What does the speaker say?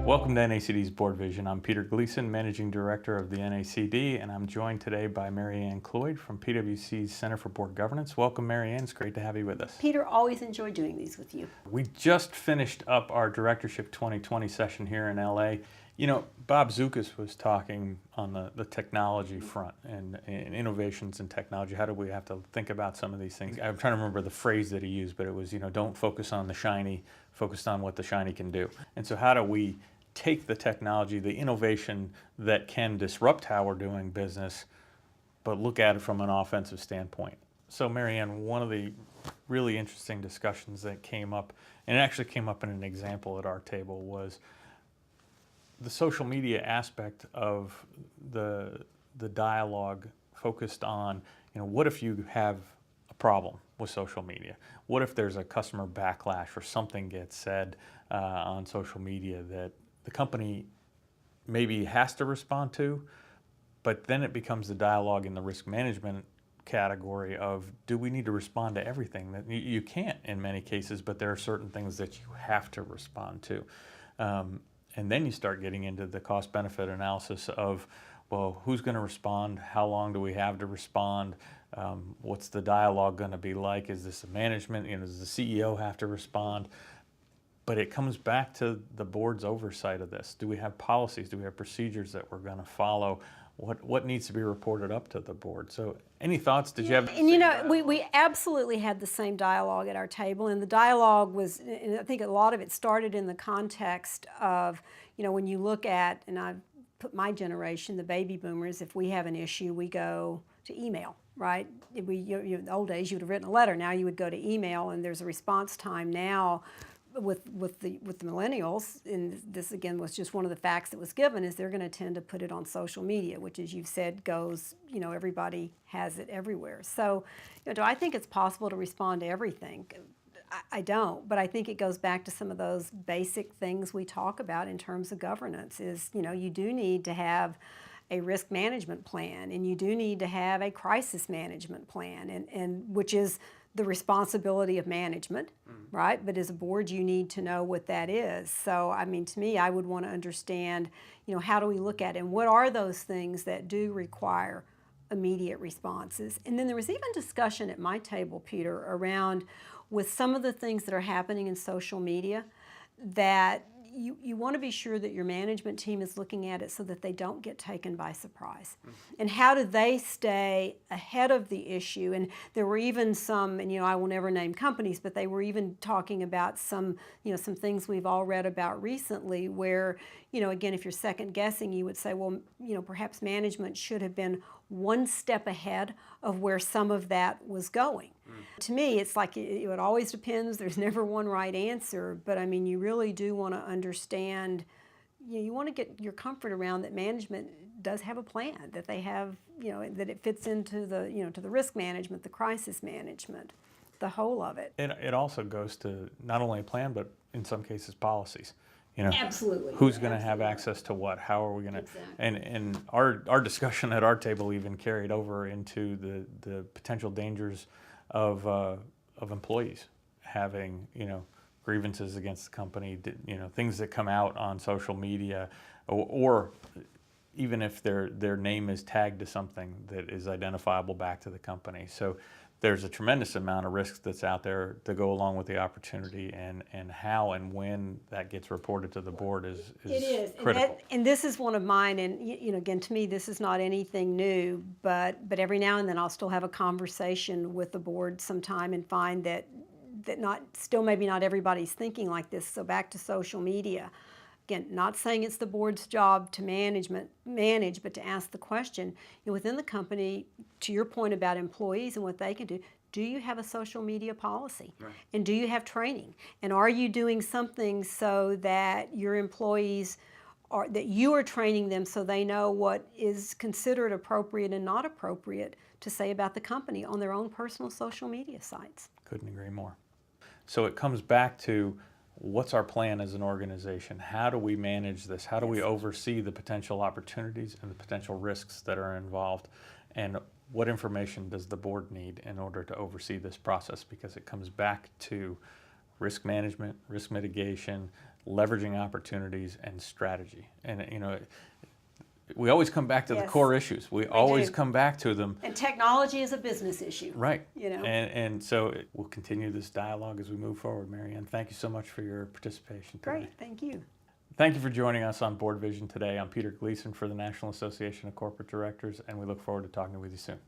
Welcome to NACD's BoardVision. I'm Peter Gleason, Managing Director of the NACD, and I'm joined today by Mary Ann Cloyd from PwC's Center for Board Governance. Welcome, Mary Ann. It's great to have you with us. Peter, always enjoy doing these with you. We just finished up our Directorship 2020 session here in LA. You know, Bob Zukas was talking on the technology front and innovations in technology. How do we have to think about some of these things? I'm trying to remember the phrase that he used, but it was, don't focus on the shiny, focus on what the shiny can do. And so how do we take the technology, the innovation that can disrupt how we're doing business, but look at it from an offensive standpoint? So Mary Ann, one of the really interesting discussions that came up, and it actually came up in an example at our table, was the social media aspect of the dialogue focused on, what if you have a problem with social media? What if there's a customer backlash or something gets said on social media that the company maybe has to respond to, but then it becomes the dialogue in the risk management category of, do we need to respond to everything? That you can't in many cases, but there are certain things that you have to respond to. And then you start getting into the cost-benefit analysis of, well, who's going to respond? How long do we have to respond? What's the dialogue going to be like? Is this a management? Does the CEO have to respond? But it comes back to the board's oversight of this. Do we have policies? Do we have procedures that we're going to follow? What needs to be reported up to the board? So any thoughts? Did you have? And we absolutely had the same dialogue at our table, and the dialogue was, and I think a lot of it started in the context of, when you look at, and I've put my generation, the baby boomers, if we have an issue, we go to email, right? In the old days, you would have written a letter. Now you would go to email, and there's a response time now. With the millennials, and this again was just one of the facts that was given, is they're going to tend to put it on social media, which, as you've said, goes, everybody has it everywhere. So, do I think it's possible to respond to everything? I don't, but I think it goes back to some of those basic things we talk about in terms of governance. Is, you do need to have a risk management plan, and you do need to have a crisis management plan, and which is the responsibility of management, right? But as a board, you need to know what that is. So, to me, I would want to understand, how do we look at it, and what are those things that do require immediate responses? And then there was even discussion at my table, Peter, around with some of the things that are happening in social media, that you want to be sure that your management team is looking at it so that they don't get taken by surprise. And how do they stay ahead of the issue? And there were even some, and I will never name companies, but they were even talking about some things we've all read about recently where, again, if you're second guessing, you would say, well, perhaps management should have been one step ahead of where some of that was going. To me, it's like it always depends. There's never one right answer, but you really do want to understand, you want to get your comfort around that management does have a plan, that they have, that it fits into the, to the risk management, the crisis management, the whole of it. It also goes to not only a plan, but in some cases policies. Absolutely. Who's going to have access to what? How are we going to? Exactly. And our discussion at our table even carried over into the potential dangers of employees having grievances against the company. Things that come out on social media, or even if their name is tagged to something that is identifiable back to the company. So there's a tremendous amount of risk that's out there to go along with the opportunity, and how and when that gets reported to the board is critical. And this is one of mine, and again, to me, this is not anything new, but every now and then I'll still have a conversation with the board sometime and find that maybe not everybody's thinking like this. So back to social media. Again, not saying it's the board's job to manage, but to ask the question, within the company, to your point about employees and what they can do you have a social media policy? Right. And do you have training? And are you doing something so that your employees that you are training them so they know what is considered appropriate and not appropriate to say about the company on their own personal social media sites? Couldn't agree more. So it comes back to, what's our plan as an organization? How do we manage this? How do we oversee the potential opportunities and the potential risks that are involved? And what information does the board need in order to oversee this process? Because it comes back to risk management, risk mitigation, leveraging opportunities, and strategy. And we always come back to the Yes, core issues. We always do. come back to them. And technology is a business issue. Right. You know. And so we'll continue this dialogue as we move forward, Mary Ann. Thank you so much for your participation today. Great, thank you. Thank you for joining us on BoardVision today. I'm Peter Gleason for the National Association of Corporate Directors, and we look forward to talking with you soon.